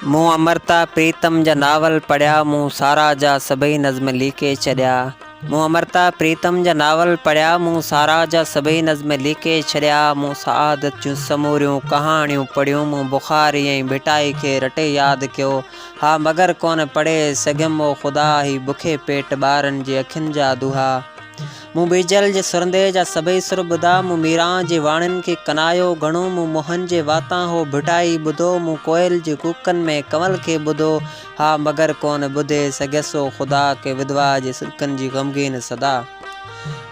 मूं अमृता प्रीतम जा नावल पढ़िया, मूं सारा जा सभई नज़्म लिखे छॾिया। मूं अमृता प्रीतम जा नावल पढ़िया, मूं सारा जा सभई नज़्म लिखे छॾिया। मूं सआदत जूं समूरियूं कहाणियूं पढ़ियूं, मूं बुखारी ऐं भिटाई खे रटे यादि कयो। हा मगर कोन पढ़े सघियुमि ख़ुदा ही बुखे पेट ॿारनि जे अखियुनि जा दुहा। मूं बीजल जे सुरंदे जा सभई सुर ॿुधा, मूं मीरा जे वाणियुनि खे कनायो घणो। मूं मोहन जे वाता हो भिटाई ॿुधो, मूं कोयल जे कूकनि में कंवल खे ॿुधो। हा मगर कोन ॿुधे सघियसि ख़ुदा के विधवा जे सिदकनि जी ग़मगीन सदा।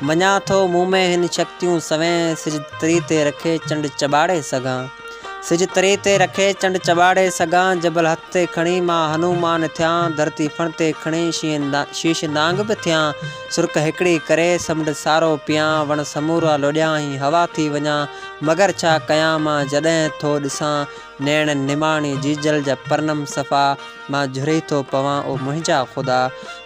मञा थो मूं में हिन शक्तियूं सवें, सिज तरी ते रखे चंड चॿाड़े सघां। सिज तरी ते रखे चंड चॿाड़े सघां, जबल हथ ते खणी मां हनुमान थियां। धरती फण ते खणी शीश नांग बि थियां। सुर्ख हिकिड़ी करे समुंड सारो पियां, वण समूरा लोॾियां ही हवा थी वञा। मगर छा कयां मां जॾहिं थो ॾिसां, नैण निमाणी जीजल जा परनम सफ़ा। मां झुरी थो पवां ओ मुंहिंजा ख़ुदा।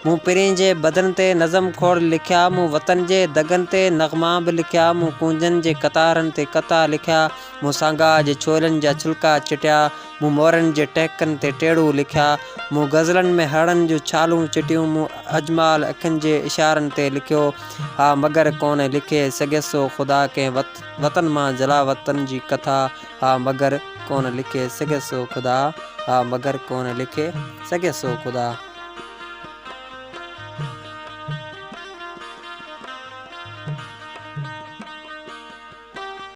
मूं पिरी जे बदन ते नज़म खोड़ लिखिया, मूं वतन जे दगन ते नग़मा बि लिखिया। मूं कूंजनि जे कतारनि ते कता लिखिया, मूं सांगा जे छोलनि जा छिलका चिटिया। मूं मोरनि जे टहकनि ते टेड़ू लिखिया, मूं गज़लनि में हड़नि जूं छालूं चिटियूं। मूं अजमाल अखियुनि जे इशारनि ते लिखियो। हा मगर कोन लिखे सघियसि ख़ुदा कंहिं वतन मां जलावतन जी कथा। हा मगर कोन लिखे सघियसि ख़ुदा, हा मगर कोन लिखे सघियसि ख़ुदा।